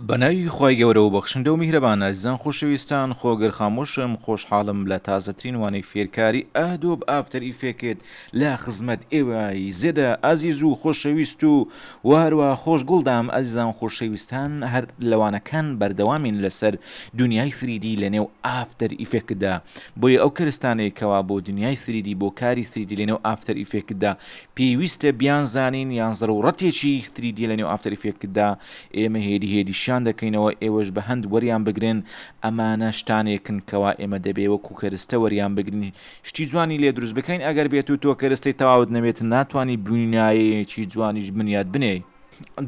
بەناوی خی گەورە و بەخشندە و میهرەبانە زان خۆشەویستان خۆگەر خامۆشم خۆشحاڵم لە تازەترین وانەی فێرکاری ئادۆب ئافتەر ئیفێکت لە خزمەت ئێوەی زێدە ئازیز و خۆشەویست و واروە خۆش گوڵدام ئەزیزان خۆشەویستان هەر لەوانەکان بەردەوامین لەسەر دنیای سریدی لە نێو ئافتەر ئیفێکتدا بۆیە ئەو کەرستانێکەوە بۆ دنیای سریدی بۆ کاری سریدی لە نێو ئافتەر ئیفێکتدا پێویستە بیان زانین یان زەڕوڕەتێکی سریدی لە نێو ئافتەر ئیفێکتدا ئێمە هێدی شان دەکەینەوە ئێوەش بە هەند وەریان بگرن ئەمانە شتانێکن کەوا ئێمە دەبێ وەکو کەرستە وەریان بگرنی شتی جوانی لێ دروست بکەین ئەگەر بێت و تۆ کەرستەی تەواوت نەبێت ناتوانانی بنایەکی جوانیش بنیاد بنێ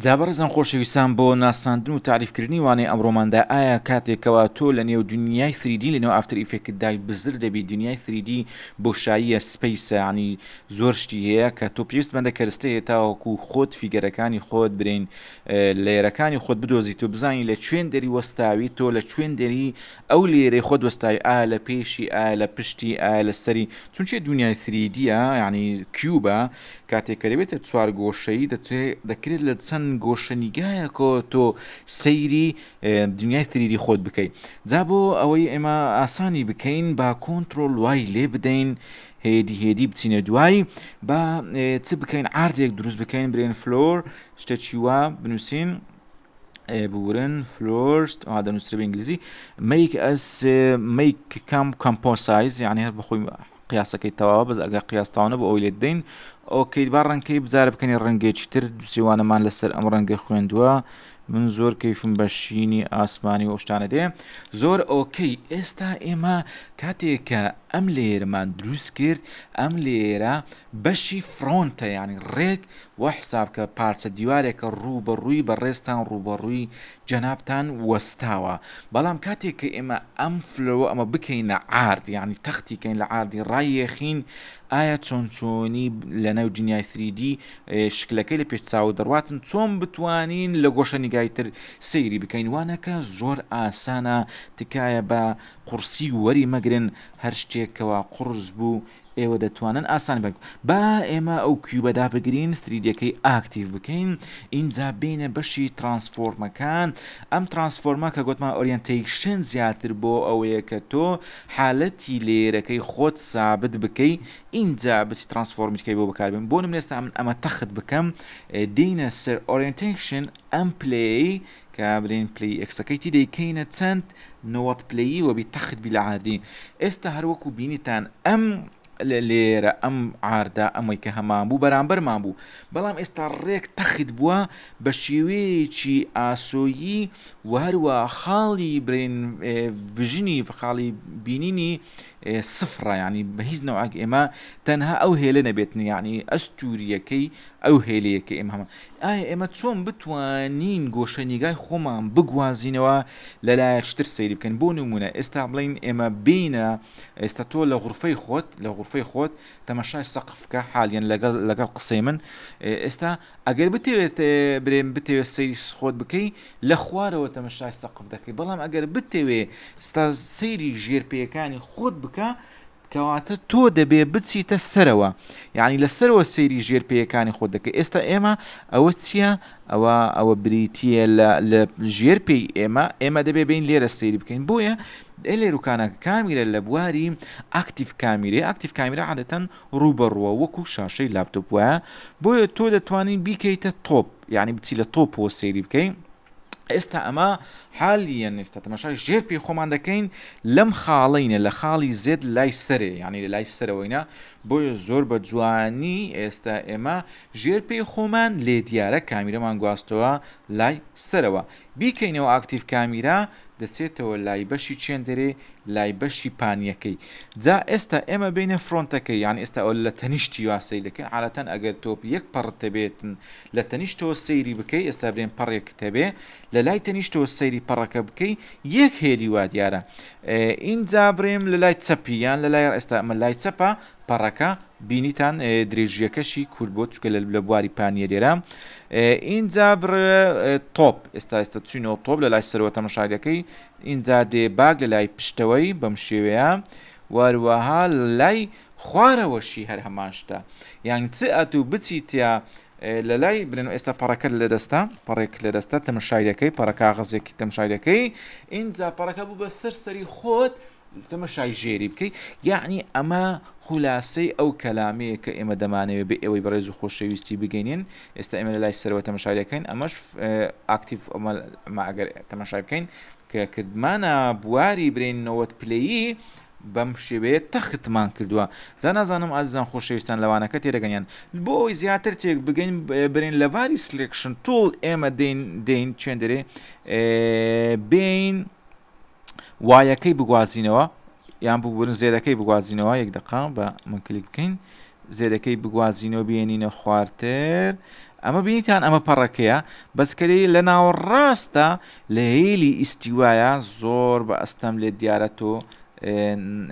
جابەرزان خۆشەویستان بۆ ناساندن و تعریفکردنی وانەی ئەمڕۆماندا ئایا کاتێکەوە تۆ لە نێو دنیای سریدی لە نێو ئافتەر ئیفێکتدای بزر دەبی دنیای سریدی بۆ شاییە سپەیسانی زۆر شتی هەیە کە تۆ پێویست بەندە کەرستە هێتاوەکو خۆت فیگەرەکانی خۆت برین لێرەکانی خۆت بدۆزی تۆ بزانی لە کوێن دەری وەستاوی تۆ لە کوێن دەری ئەو لێرەی خۆت وەستاوی ئایا لە پێشی ئایا لە پشتی ئایا لە سەری چونچێ دنیای سریدیە یعنی کیوبە کاتێک دەبێتە چوار گۆشەیی دەکرێت لە چەند گۆشەنیگایە کۆ تۆ سەیری دنیای سریدی خۆت بکەیت جا بۆ ئەوەی ئێمە ئاسانی بکەین با کۆنتترۆل وای لێ بدەین هێدی بچینە دوایی با چ بکەین ئاردێک دروست بکەین برێن فلۆر شتێکی وا بنووسین بورن فلۆرست دەنووسرە بە ئینگلیزی make composite یعنی هەر بەخۆی قیاسەکەی تەواوە بەس ئەگە قیاستاوانە بۆ ئەوی لێ دەین ئۆکەیت با ڕەنگەی بزارە بکەنی ڕەنگێکی تر دوسیوانەمان لەسەر ئەم ڕەنگە خوێندووە من زۆر کەیفم بە شینی ئاسمانی و شتانە دێ زۆر ئۆکەی ئێستا ئێمە کاتێککە ئەم لێرەمان دروست کرد ئەم لێرە بەشی فرۆنتە ینی ڕێک وە حسابکە پارچە دیوارێکە ڕوو بە ڕووی بە ڕێستان ڕوبەڕووی جەنابتان وەستاوە بەڵام کاتێککە ئێمە ئەم فلەوە ئەمە بکەینە ئارد ینی تەختیکەین لە ئاردی ڕایەخین ئایا چۆنچۆنی لە ناو دنیای سریدی شکلەکەی لە پێش چاو دەڕواتن چۆن بتوانین لە گۆشەنیگای تر سەیری بکەین وانەکە زۆر ئاسانە تکایە بە قورسی وەری مەگرن هەر شتێکەوە قورس بوو ئێوە دەتوانن ئاسان بن با ئێمە ئەو کیوبەدا بگرین سریدەکەی ئاکتیو بکەین اینجا بینە بەشی ترانسفۆرمەکان ئەم ترانسفۆرمە کە گوتمان ئۆریەنتەیشن زیاتر بۆ ئەوەیە کە تۆ حالەتی لێرەکەی خۆت سابت بکەی اینجا بچی ترانسفۆرمیکەی بۆ بەکاربێن بۆ نمونێستا ئەمە تەخت بکەم دینە سەر ئۆریەنتەیشن ئەم پلەی کابرین پلی ئەکسەکەیتی دەیکەینە چەند نۆوەت پلەیی وە بی تەخت بی لە عادی ئێستا هەروەکو بینیتان ئەم لێرە ئەم ئاردا ئەمەی کە هەمان بوو بەرامبەرمان بوو بەڵام ئێستا ڕێک تەخت بووە بە شێوەیەکی ئاسۆیی وهروە خاڵی برین ڤژنی خاڵی بینینی سفرە ینی بە هیچ نەوەک ئێمە تەنها ئەو هێلە نەبێتن یعنی ئەستوریەکەی ئەو هێلەیەکە ئێمە هەمە ئایا ئێمە چۆن بتوانین گۆشەنیگای خۆمان بگوازینەوە لەلایەکتر سەیری بکەین بۆ نمونە ئێستا بڵین ئێمە بینە ئێستا تۆ لە غورفەی خۆت تەماشای سەقفکە حالیان لەگەڵ قسەی من ئێستا ئەگەر بتەوێت برێن بتەوێت سەیری خۆت بکەی لە خوارەوە تەماشای سەقف دەکەی بەڵام ئەگەر بتەوێ سەیری ژێرپێکانی خۆت بکە کەواتە تۆ دەبێ بچیتە سەرەوە یعنی لەسەرەوە سەیری ژێرپێیەکانی خۆت دەکەی ئێستا ئێمە ئەوە چییە ئەوە بریتیە لە ژێرپێی ئێمە دەبێ بین لێرە سەیری بکەین بۆیە لێروکانە کامیرە لە بواری ئاکتیف کامیرە عادەتەن ڕوبەڕووە وەکو شاشەی لاپتۆپ وایە بۆیە تۆ دەتوانین بیکەیتە تۆپ یعنی بچی لە تۆپەوە سەیری بکەین ئێستا ئەمە حالیە ئێستا تەماشای ژێرپی خۆمان دەکەین لەم خاڵینە لە خاڵی زێد لای سەرێ یعنی لە لای سەرەوەینە بۆیە زۆر بە جوانی ئێستا ئێمە ژێرپی خۆمان لێ دیارە کامیرەمان گواستەوە لای سەرەوە بیکەینەوە ئاکتیف کامیرە دەسێتەوە لای بەشی چێندەرێ لای بەشی پانیەکەی جا ئێستا ئێمە بینە فرۆنتەکەی یان ئێستا ئەو لە تەنیشتی واسەی دەکەن عادەتەن ئەگەر تۆپ یەک پەڕ دەبێتن لە تەنیشتەوە سەیری بکەی ئێستا برێن پەڕێک دەبێ لە لای تەنیشتەوە سەیری پەڕەکە بکەی یەک هێلی وا دیارە اینجا برێم لە لای چەپیان لە لای ئێستا ئەمە لای چەپە پەڕەکە بینیتان درێژیەکەشی کورد بۆ چکە لە بواری پانیە لێرە اینجا بڕە تۆپ ئێستا چینەوە تۆپ لە لای سەرەوە تەماشایەکەی اینجا دێ باگ لە لای پشتەوەی بەم شێوەیە واروەها لای خوارەوەشی هەر هەمان شتە یان چ ئەتوو بچیتە لە لای برێن ئێستا پەڕەکەت لە دەستا پەڕێک لە دەستا تەمەشای دەکەی پەڕە کاغەزێکی تەماشای دەکەی ئینجا پەڕەکە بوو بە سەری خۆت تەمەشای ژێری بکەیت یعنی ئەمە خولاسەی ئەو کەلامەیە کە ئێمە دەمانەوێت بە ئێوەی بەڕێز و خۆشەویستی بگەینین ئێستا ئێمە لە لای سەرەوە تەماشای دەکەین ئەمەش ئاکتیڤ ئەمە ئەگەر تەماشای بکەین کە کردمانە بواری برێنەوەت پلەیی بەم شێوەیە تەختمان کردووە جا نازانم ئازیزان خۆشەویستان لەوانەکە تێدەگەنیان بۆ ئەوی زیاتر تێک بگەین برێن لە باری سلێکشن تۆڵ ئێمە دێین چێندێ بین وایەکەی بگوازینەوە یان ببورن زێدەکەی بگوازینەوە یەک دقا بە من کلیک بکەین زێدەکەی بگوازینەوە بێنینە خواردتر ئەمە بینیتان ئەمە پەڕەکەیە بەسکەی لە ناوەڕاستە لە هێلی ئیستیوایە زۆر بە ئەستەم لێ دیارە تۆ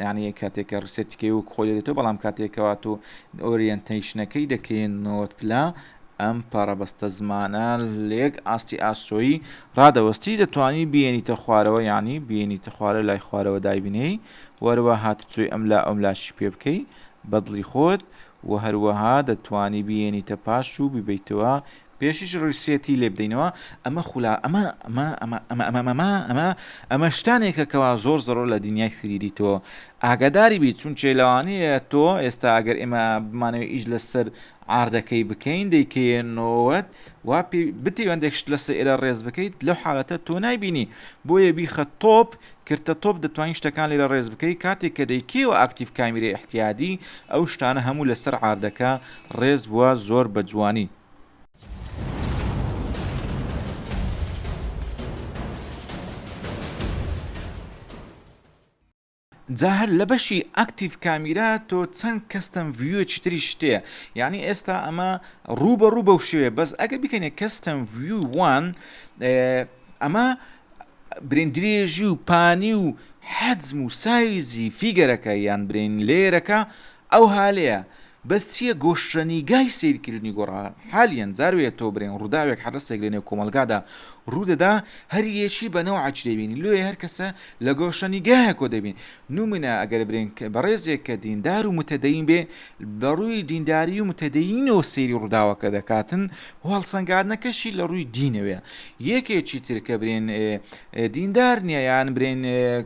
یعنی کاتێکە ڕسێتیکەی و خۆی دێتەوە بەڵام کاتێکەوە تۆ ئۆریەنتەیشنەکەی دەکەین نۆت پلا ئەم پەڕەبەستە زمانە لێک ئاستی ئاسۆیی ڕادەوەستی دەتوانی بێنیتە خوارەوە یعنی بێنیتە خوارە لای خوارەوە دایبینەی وەروە هاتوچۆی ئەملاشی پێ بکەی بەدڵی خۆت و هەروەها دەتوانی بێنیتە پاش و بیبیتەوە پێشیش ڕیسێتی لێ بدەینەوە ئەمە خولا ئەمە شتانێکە کەوا زۆر زۆر لە دنیای سریری تۆ ئاگاداری بیت چون چێلەوانەیە تۆ ئێستا ئەگەر ئێمە بمانەوە ئیش لەسەر ئاردەکەی بکەین دەیکەێنەوەت وا بتیوەندێک شت لەسەر ئێرە ڕێز بکەیت لەو حالەتە تۆ نایبینی بۆیە بیخە تۆپ کردە تۆپ دەتوانین شتەکان لێرە ڕێز بکەیت کاتێک کە دەیکەوە ئاکتیڤ کامیرە احتیادی ئەو شتانە هەموو لەسەر ئاردەکە ڕێز بووە زۆر بە جوانی. جا هەر لە بەشی ئاکتیڤ کامیرا تۆ چەند کەستەم ڤیوەکی تری شتەیە یعنی ئێستا ئەمە ڕوبەڕوو بەو شێوێ بەس ئەگەر بکەینە کەستەم ڤیو 1 ئەمە برین درێژی و پانی و حەجم و سایزی فیگەرەکە یان برین لێرەکە ئەو هالەیە بەس چییە گۆشەنیگای سیرکردنی گۆڕا حالیان جاروێت تۆ برێن ڕووداوێک حرەسێک لێنێ کۆمەلگادا ڕوودەدا هەریەکی بەنەوە عاج دەبینی لێ هەر کەسە لە گۆشەنیگایە کۆ دەبین نومونە ئەگەر برێن بەڕێزێک کە دیندار و متەدەین بێ بەڕووی دینداری و متەدەینەوە سێری ڕووداوەکە دەکاتن هەڵسەنگاردنەکەشی لە ڕووی دینەوەیە یەکێکی ترکە برێن دیندار نییە یان برێن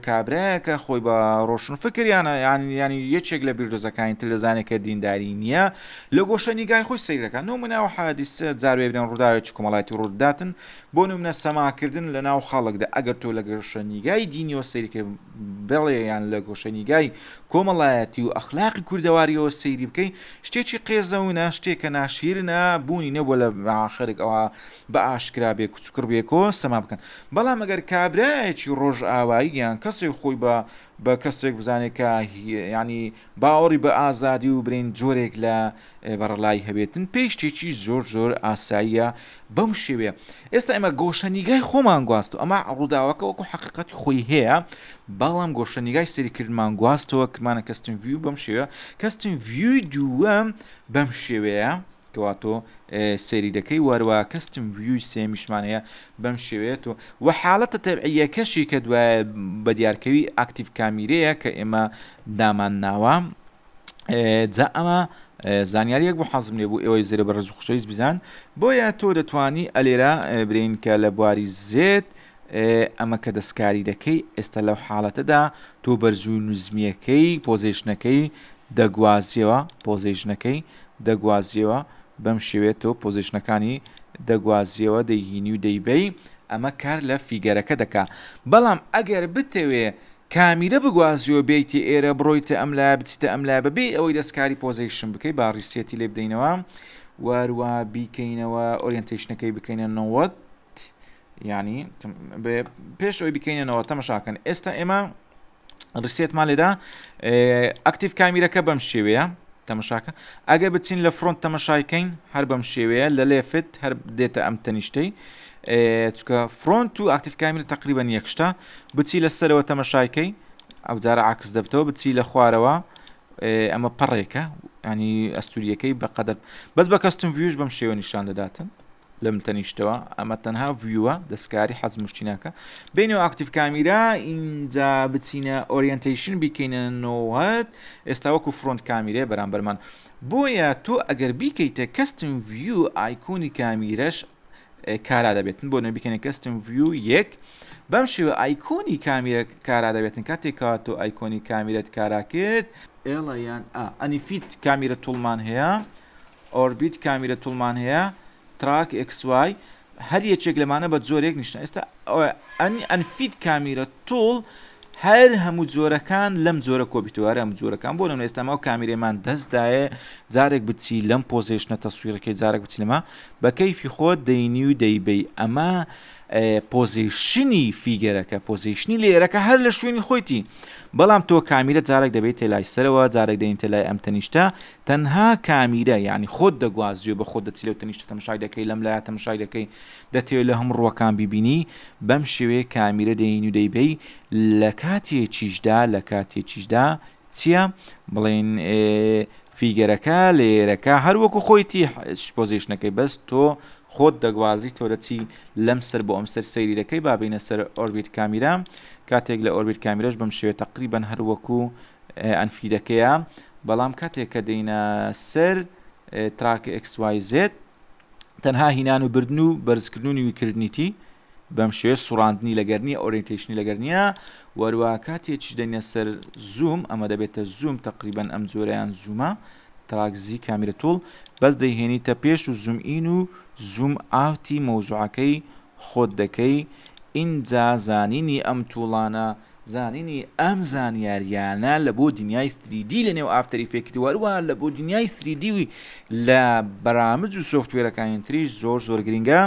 کابراایەکە خۆی بە ڕۆشن فکریانە ینی یەکێک لە بیردۆزەکانی تر لەزانێکە دینداری نییە لە گۆشەنیگای خۆی سیر دەکات نومونەوە حادیسە جاروێ برێن ڕووداوێکی کۆمەڵایەتی ڕووداتن بۆ نمونە سەماکردن لە ناو خەڵکدا ئەگەر تۆ لە گۆشەنیگای دینیەوە سیرکە بڵێ یان لە گۆشەنیگای کۆمەڵایەتی و ئەخلاقی کوردەواریەوە سەیری بکەی شتێکی قێزەونە شتێکە ناشیرنە بوونی نەبووە لە ئاخرێک ئەوە بە ئاشکرا بێ کوچکر بێکەوە سەما بکەن بەڵام ئەگەر کابراایەکی ڕۆژ ئاوایی یان کەسێک خۆی بە کەسێک بزانێت کە ینی باوەڕی بە ئازادی و برین جۆرێک لە بەڕڵای هەبێتن پێی شتێکی زۆر زۆر ئاساییە بەم شێوەیە ئێستا ئێمە گۆشەنیگای خۆمان گواست و ئەمە ڕووداوەکە وەکو حقیقەتی خۆی هەیە بەڵام گۆشەنیگای سەریکردمان گواستەوە کمانە کەستن ڤیو بەم شێوە کەستن ڤیوی دووەم بەم شێوەیە کەواتۆ سەیری دەکەی وەروە کەستم ڤیوی سێمیشمانەیە بەم شێوێت و حاڵەتە تەبعیەکەشی کە دوایە بە دیارکەوی ئاکتیڤ کامیرەیە کە ئێمە دامان ناوە جا ئەمە زانیاریەک بۆ حەزم لێ بوو ئێوەی زێرە بە ڕێز و خۆشەویست بزان بۆیە تۆ دەتوانی ئەلێرە برین کە لە بواری زێت ئەمە کە دەستکاری دەکەی ئێستا لەو حاڵەتەدا تۆ بەرزوو نوزمیەکەی پۆزیشنەکەی دەگوازیەوە پۆزیشنەکەی دەگوازیەوە بەم شێوێت تۆ پۆزیشنەکانی دەگوازیەوە دەیهینی و دەیبەی ئەمە کار لە فیگەرەکە دەکا بەڵام ئەگەر بتەوێ کامیرە بگوازیەوە بیتی ئێرە بڕۆیتە ئەملا بچیتە ئەملا بەبێ ئەوەی دەستکاری پۆزیشن بکەی با ڕیسێتی لێ بدەینەوە واروە بیکەینەوە ئۆریەنتیشنەکەی بکەینە 90 ینی پێش ئەوی بکەینەوە تەمەشاکەن ئێستا ئێمە ڕیسێتمان لێدا ئاکتیڤ کامیرەکە بەم شێوەیە تەمەشاکە ئەگە بچین لە فرۆنت تەمەشایکەین هەر بەم شێوەیە لە لێفت هەر دێتە ئەم تەنیشتەی چکە فرۆنت و ئاکتیڤ کامیرە تقریبەن یەکشتە بچی لە سەرەوە تەمەشایکەی ئەو جارە عاکس دەبتەوە بچی لە خوارەوە ئەمە پەڕێکە ینی ئەستوریەکەی بەقەدەر بەس بە کەستم ڤیوش بەم شێوە نیشان دەداتن لەم تەنیشتەوە ئەمە تەنها ڤیوە دەستکاری حەزم شتی ناکە بینەوە ئاکتیڤ کامیرا اینجا بچینە ئۆریەنتیشن بیکەینە 90 ئێستا وەکو فرۆنت کامیرێ بەرامبەرمان بۆیە تۆ ئەگەر بیکەیتە کەستم ڤیو ئایکۆنی کامیرەش کارا دەبێتن بۆ نەبیکەنە کەستم ڤیو یەک بەم شێوە ئایکۆنی کامیرە کارا دەبێتن کاتێکا تۆ ئایکۆنی کامیرەت کارا کرد ئێڵەیان ئەنیفیت کامیرە توڵمان هەیە ئۆربیت کامیرە توڵمان هەیە تراک XY هەر یەکێک لەمانە بە جۆرێک نیشتە ئێستا ئەنفیت کامیرە توڵ هەر هەموو جۆرەکان لەم جۆرە کۆبیتوارە ئەم جۆرەکان بۆ نمونە ئێستامە و کامیرێمان دەستدایە جارێک بچی لەم پۆزیشنە تەسویرەکەی جارێک بچی لەمە بە کەیفی خۆت دەینی و دەیبەی ئەمە پۆزیشنی فیگەرەکە پۆزیشنی لێرەکە هەر لە شوێنی خۆیتی بەڵام تۆ کامیرە جارێک دەبێت تێلای سەرەوە جارێک دەین تێلای ئەم تەنیشتە تەنها کامیرە یعنی خۆت دەگوازیۆ بە خۆت دەچی لەو تەنیشتە تەماشای دەکەی لەم لایە تەماشای دەکەی دەتەوێت لە هەموو ڕووەکان بیبینی بەم شێوەیە کامیرە دەین و دەیبەی لە کاتێکیشدا چییە بڵێن فیگەرەکە لێرەکە هەروەکو خۆیتی پۆزیشنەکەی بەس تۆ خۆت دەگوازی تۆرەچی لەم سەر بۆ ئەم سەر سەیری دەکەی بابینە سەر ئۆربیت کامیرا کاتێک لە ئۆربیت کامیرەش بەم شێوێ تقریبەن هەروەکو ئەنفیدەکەیە بەڵام کاتێک کە دەینە سەر تراکە XYZ تەنها هینان و بردن و بەرزکردنی ویکردنیتی بەم شێوێ سوڕاندنی لەگەرنی ئۆریەنتیشنی لەگەرنیە وەروە کاتێکیش دەینە سەر زووم ئەمە دەبێتە زووم تقریبەن ئەم جۆرەیان زوومە تراکزی کامیرە توڵ بەس دەیهێنیتە پێش و زووم ئین و زووم ئاوتی مەوزوعەکەی خۆت دەکەی ئینجا زانینی ئەم توڵانە زانینی ئەم زانیاریانە لە بۆ دنیای 3D لە نێو ئافتەر ئیفێکتی وەروە لە بۆ دنیای 3D لە بەرامج و سۆفتوێرەکانی تریش زۆر گرنگە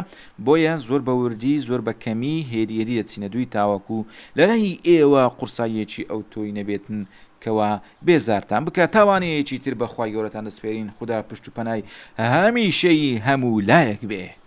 بۆیە زۆر بە وردی زۆر بە کەمی هێریەتی دەچینە دوی تاوەکو لەلای ئێوە قورساییەکی ئەو تۆی نەبێتن کەوا بێزارتان بکە تاوانەیەکی تر بەخوای گەورەتان دەسپێرین خوددا پشت و پەنای هەمیشەی هەموو لایەک بێ.